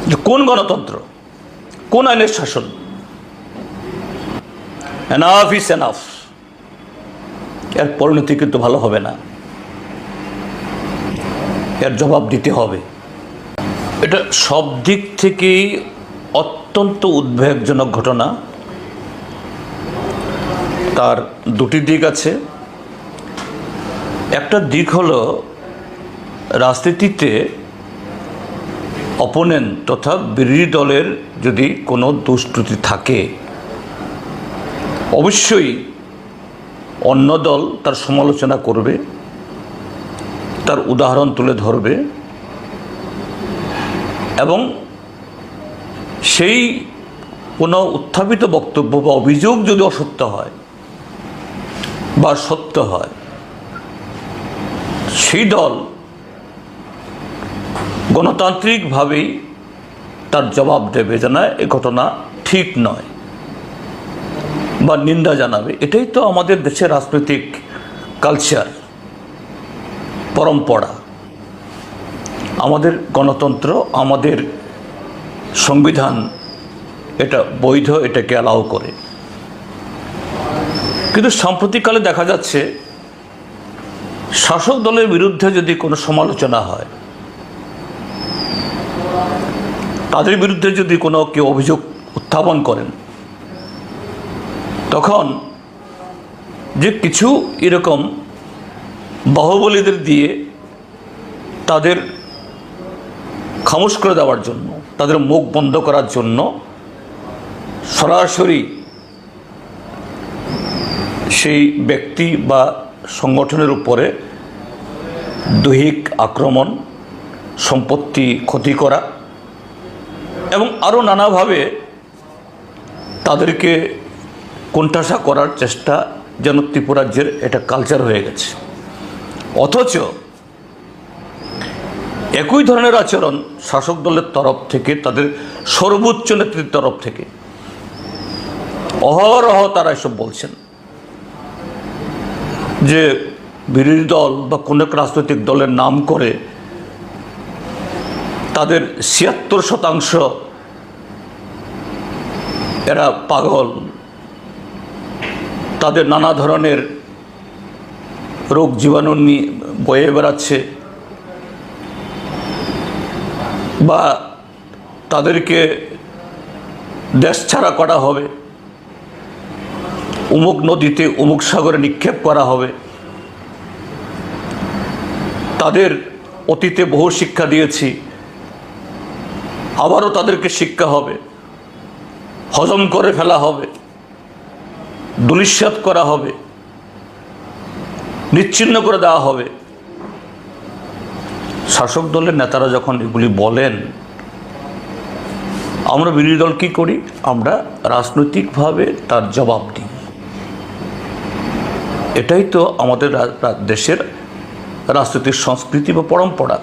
যে কোন গণতন্ত্র, কোন আইনের শাসন? Enough is enough. এর পরিণতি কিন্তু ভালো হবে না, এর জবাব দিতে হবে। এটা সব দিক থেকেই অত্যন্ত উদ্বেগজনক ঘটনা। তার দুটি দিক আছে। একটা দিক হলো রাজনীতিতে অপোনেন্ট তথা বিরোধী দলের যদি কোনো দুষ্কৃতি থাকে, অবশ্যই অন্য দল তার সমালোচনা করবে, তার উদাহরণ তুলে ধরবে এবং সেই কোনো উত্থাপিত বক্তব্য বা অভিযোগ যদি অসত্য হয় বা সত্য হয়, সেই দল গণতান্ত্রিকভাবেই তার জবাব দেবে যে না, এ ঘটনা ঠিক নয়, বা নিন্দা জানাবে। এটাই তো আমাদের দেশের রাজনৈতিক কালচার, পরম্পরা। আমাদের গণতন্ত্র, আমাদের সংবিধান এটা বৈধ, এটাকে অ্যালাউ করে। কিন্তু সাম্প্রতিককালে দেখা যাচ্ছে শাসক দলের বিরুদ্ধে যদি কোনো সমালোচনা হয়, তাদের বিরুদ্ধে যদি কোনো কেউ অভিযোগ উত্থাপন করেন, তখন যে কিছু এরকম বাহুবলীদের দিয়ে তাদের খামোশ করে দেওয়ার জন্য, তাদের মুখ বন্ধ করার জন্য সরাসরি সেই ব্যক্তি বা সংগঠনের উপরে দৈহিক আক্রমণ, সম্পত্তি ক্ষতি করা এবং আরও নানাভাবে তাদেরকে কোণঠাসা করার চেষ্টা যেন ত্রিপুরাজ্যের এটা কালচার হয়ে গেছে। অথচ একই ধরনের আচরণ শাসক দলের তরফ থেকে, তাদের সর্বোচ্চ নেতৃত্বের তরফ থেকে অহরহ তারা এসব বলছেন যে বিরোধী দল বা কোনো এক রাজনৈতিক দলের নাম করে তাদের ৭৬% এরা পাগল, তাদের নানা ধরনের রোগ জীবাণু নিয়ে বয়ে বেড়াচ্ছে, বা তাদেরকে দেশ ছাড়া করা হবে, অমুক নদীতে অমুক সাগরে নিক্ষেপ করা হবে। তাদের অতীতে বহু শিক্ষা দিয়েছি, আবারও তাদেরকে শিক্ষা হবে, হজম করে ফেলা হবে, ধূলিসাৎ করা হবে, নিচ্ছিন্ন করে দেওয়া হবে। শাসক দলের নেতারা যখন এগুলি বলেন, আমরা বিরোধী দল কী করি? আমরা রাজনৈতিকভাবে তার জবাব দিই। এটাই তো আমাদের দেশের রাজনৈতিক সংস্কৃতি বা পরম্পরা।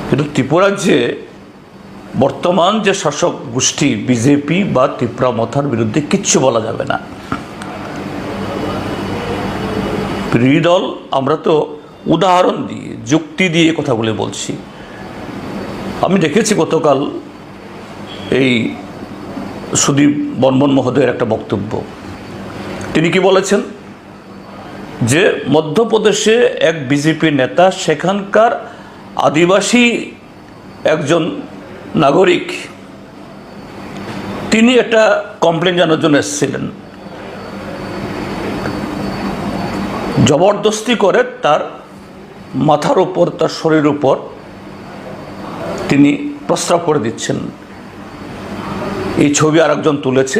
কিন্তু ত্রিপুরাজ্যে বর্তমান যে শাসক গোষ্ঠী বিজেপি বা ত্রিপুরা মথার বিরুদ্ধে কিচ্ছু বলা যাবে না। বিরোধী দল আমরা তো উদাহরণ দিয়ে, যুক্তি দিয়ে কথাগুলি বলছি। আমি দেখেছি গতকাল এই সুদীপ বর্মন মহোদয়ের একটা বক্তব্য। তিনি কি বলেছেন যে মধ্যপ্রদেশে এক বিজেপি নেতা, সেখানকার আদিবাসী একজন নাগরিক, তিনি একটা কমপ্লেন জানার জন্য এসেছিলেন। জবরদস্তি করে তার মাথার উপর, তার শরীরের উপর তিনি প্রস্রাব করে দিচ্ছেন। এই ছবি আরেকজন তুলেছে,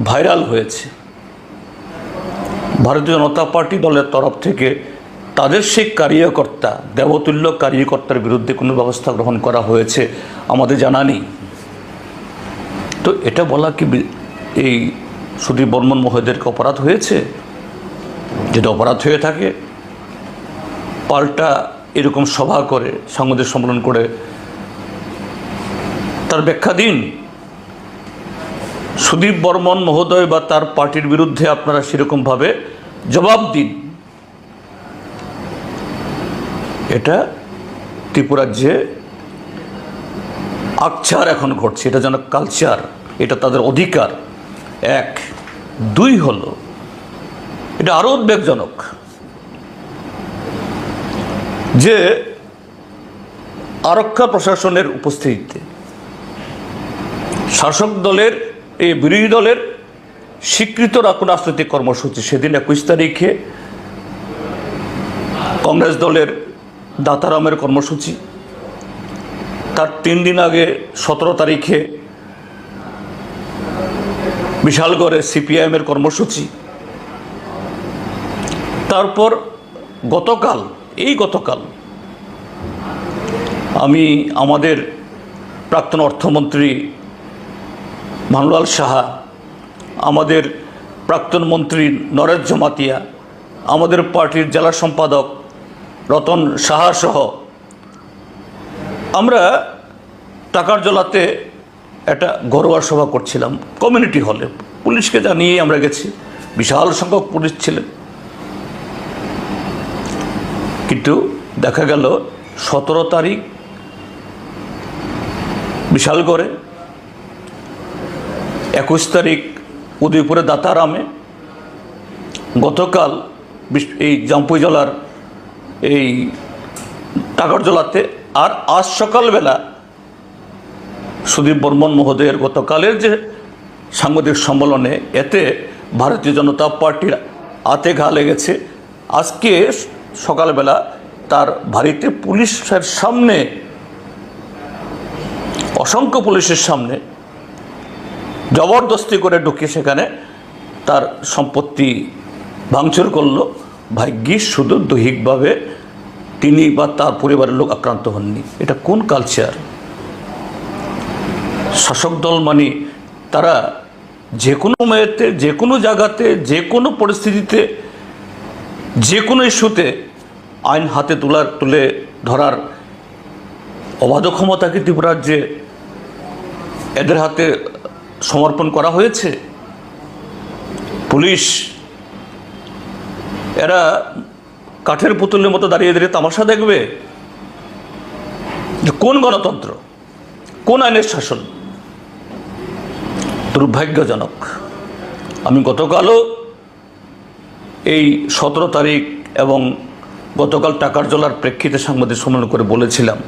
ভাইরাল হয়েছে। ভারতীয় জনতা পার্টি দলের তরফ থেকে তাদের সেই কার্যকর্তা, দেবতুল্য কার্যকর্তার বিরুদ্ধে কোনো ব্যবস্থা গ্রহণ করা হয়েছে আমাদের জানা নেই। তো এটা বলা কি এই সুদীপ বর্মন মহোদয়কে অপরাধ হয়েছে? যদি অপরাধ হয়ে থাকে, পাল্টা এরকম সভা করে, সাংবাদিক সম্মেলন করে তার ব্যাখ্যা দিন। সুদীপ বর্মন মহোদয় বা তার পার্টির বিরুদ্ধে আপনারা সেরকমভাবে জবাব দিন। এটা ত্রিপুরাজ্যে আকছার এখন ঘটছে, এটা যেন কালচার, এটা তাদের অধিকার। এক, দুই হলো, এটা আরও উদ্বেগজনক যে আরক্ষা প্রশাসনের উপস্থিতিতে শাসক দলের এই বিরোধী দলের স্বীকৃত রাজনৈতিক কর্মসূচি, সেদিন 21 তারিখে কংগ্রেস দলের দাতারামের কর্মসূচি, তার 3 দিন আগে 17 তারিখে বিশালগড়ে সিপিআইএমের কর্মসূচি, তারপর গতকাল আমি আমাদের প্রাক্তন অর্থমন্ত্রী ভানুলাল সাহা, আমাদের প্রাক্তন মন্ত্রী নরেশ জমাতিয়া, আমাদের পার্টির জেলা সম্পাদক রতন সাহা সহ আমরা টাকারজলাতে একটা ঘরোয়া সভা করছিলাম কমিউনিটি হলে। পুলিশকে জানিয়ে আমরা গেছি, বিশাল সংখ্যক পুলিশ ছিলেন, কিন্তু দেখা গেল 17 তারিখ বিশালগড়ে, 21 তারিখ উদয়পুরে দাতারামে, গতকাল এই জাম্পুই জেলার এই টাকারজলাতে, আর আজ সকালবেলা সুদীপ বর্মন মহোদয়ের গতকালের যে সাংবাদিক সম্মেলনে, এতে ভারতীয় জনতা পার্টির হাতে ঘা লেগেছে। আজকে সকালবেলা তার বাড়িতে পুলিশের সামনে, অসংখ্য পুলিশের সামনে জবরদস্তি করে ঢুকে সেখানে তার সম্পত্তি ভাঙচুর করলো। ভাগ্যিস শুধু দৈহিকভাবে তিনি বা তার পরিবারের লোক আক্রান্ত হননি। এটা কোন কালচার? শাসক দল মানে তারা যে কোনো মেয়েতে, যে কোনো জায়গাতে, যে কোনো পরিস্থিতিতে, যে কোনো ইস্যুতে আইন হাতে তুলে ধরার অবাধ ক্ষমতা কি ত্রিপুরাজ্যে এদের হাতে সমর্পণ করা হয়েছে? পুলিশ এরা কাঠের পুতুলের মতো দাঁড়িয়ে দাঁড়িয়ে তামাশা দেখবে? কোন গণতন্ত্র, কোন আইনের শাসন? দুর্ভাগ্যজনক। আমি গতকালও এই 17 তারিখ এবং গতকাল টাকারজলার প্রেক্ষিতে সাংবাদিক সম্মেলন করে বলেছিলাম,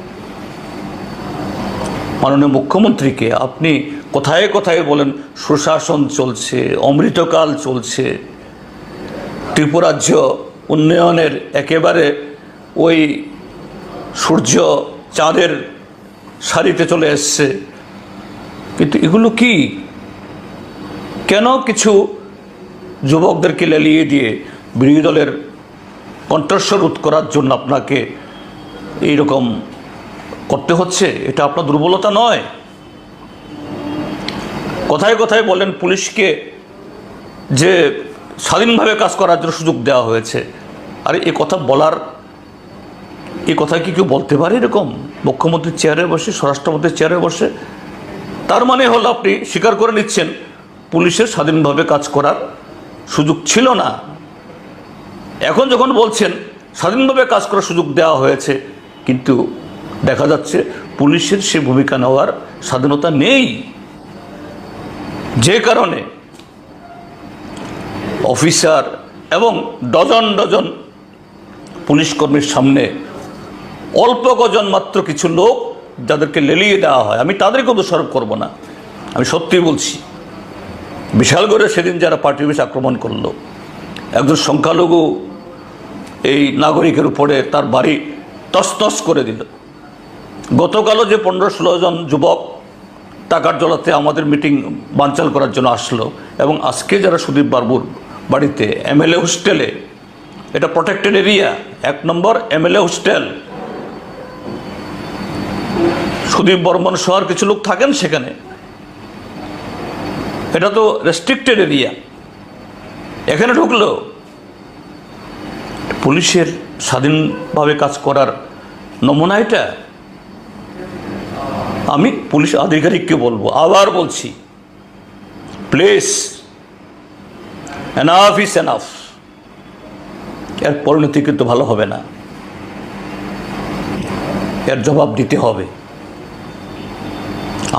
মাননীয় মুখ্যমন্ত্রীকে আপনি কোথায় কোথায় বলেন সুশাসন চলছে, অমৃতকাল চলছে, ত্রিপুরাজ্য উন্নয়নের একেবারে ওই সূর্য চাঁদের সারিতে চলে এসছে, কিন্তু এগুলো কি? কেন কিছু যুবকদেরকে লেলিয়ে দিয়ে বিরোধী দলের কণ্ঠস্বর রোধ করার জন্য আপনাকে এইরকম করতে হচ্ছে? এটা আপনার দুর্বলতা নয়? কোথায় কোথায় বলেন পুলিশকে যে স্বাধীনভাবে কাজ করার জন্য সুযোগ দেওয়া হয়েছে। আর এই কথা বলার, এই কথা কি কেউ বলতে পারে এরকম? মুখ্যমন্ত্রীর চেয়ারে বসে, স্বরাষ্ট্রমন্ত্রীর চেয়ারে বসে। তার মানে হলো আপনি স্বীকার করে নিচ্ছেন পুলিশের স্বাধীনভাবে কাজ করার সুযোগ ছিল না। এখন যখন বলছেন স্বাধীনভাবে কাজ করার সুযোগ দেওয়া হয়েছে, কিন্তু দেখা যাচ্ছে পুলিশের সে ভূমিকা নেওয়ার স্বাধীনতা নেই, যে কারণে অফিসার এবং ডজন ডজন পুলিশ কর্মীর সামনে অল্প কজন মাত্র কিছু লোক যাদেরকে লেলিয়ে দেওয়া হয়, আমি তাদেরকে দোষারোপ করব না, আমি সত্যি বলছি। বিশালগড়ে সেদিন যারা পার্টি অফিস আক্রমণ করলো, একজন সংখ্যালঘু এই নাগরিকের উপরে তার বাড়ি তছনছ করে দিল। গতকালও যে 15-16 জন যুবক টাকারজলাতে আমাদের মিটিং বানচাল করার জন্য আসলো, এবং আজকে যারা সুদীপ বাবুর বাড়িতে এমএলএ হোস্টেলে, এটা প্রোটেক্টেড এরিয়া, 1 নম্বর এমএলএ হোস্টেল, সুদীপ বর্মন সহ কিছু লোক থাকেন সেখানে, এটা তো রেস্ট্রিক্টেড এরিয়া, এখানে ঢুকলো। পুলিশের স্বাধীনভাবে কাজ করার নমুনা এটা? আমি পুলিশ আধিকারিককে বলবো, আবার বলছি, প্লিজ, এনাফ ইজ এনাফ। এর পরিণতি কিন্তু ভালো হবে না, এর জবাব দিতে হবে।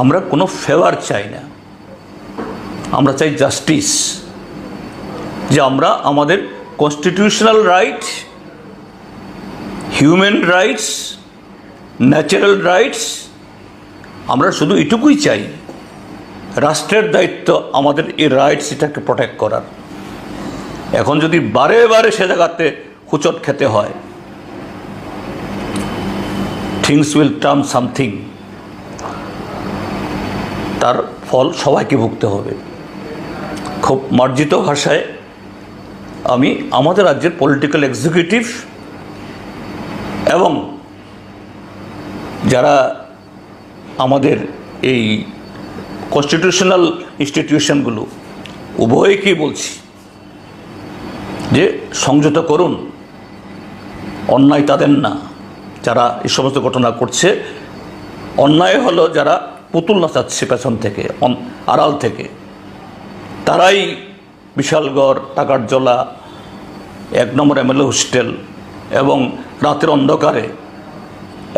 আমরা কোনো ফেভার চাই না, আমরা চাই জাস্টিস, যে আমরা আমাদের constitutional right, human rights, natural rights, আমরা শুধু এটুকুই চাই। রাষ্ট্রের দায়িত্ব আমাদের এই রাইটস এটাকে প্রোটেক্ট করার। এখন যদি বারে বারে সে জায়গাতে হুচট খেতে হয়, থিংস উইল টার্ন সামথিং, তার ফল সবাইকে ভুগতে হবে। খুব মার্জিত ভাষায় আমি আমাদের রাজ্যের পলিটিক্যাল এক্সিকিউটিভ এবং যারা আমাদের এই কনস্টিটিউশনাল ইনস্টিটিউশনগুলো উভয়কেই বলছি যে সংযত করুন, অন্যায় তাদের না যারা এই সমস্ত ঘটনা করছে, অন্যায় হলো যারা পুতুল নাচাচ্ছে পেছন থেকে, আড়াল থেকে, তারাই বিশালগড়, টাকারজলা, 1 নম্বর MLA হোস্টেল এবং রাতের অন্ধকারে,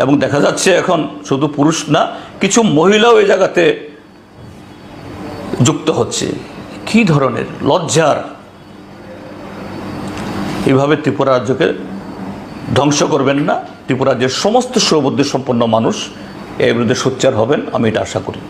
এবং দেখা যাচ্ছে এখন শুধু পুরুষ না, কিছু মহিলাও এই জায়গাতে যুক্ত হচ্ছে। কি ধরনের লজ্জার! এইভাবে ত্রিপুরা রাজ্যকে ধ্বংস করবেন না। ত্রিপুরা রাজ্যের সমস্ত সুবুদ্ধি সম্পন্ন মানুষ এর বিরুদ্ধে সোচ্চার হবেন, আমি এটা আশা করি।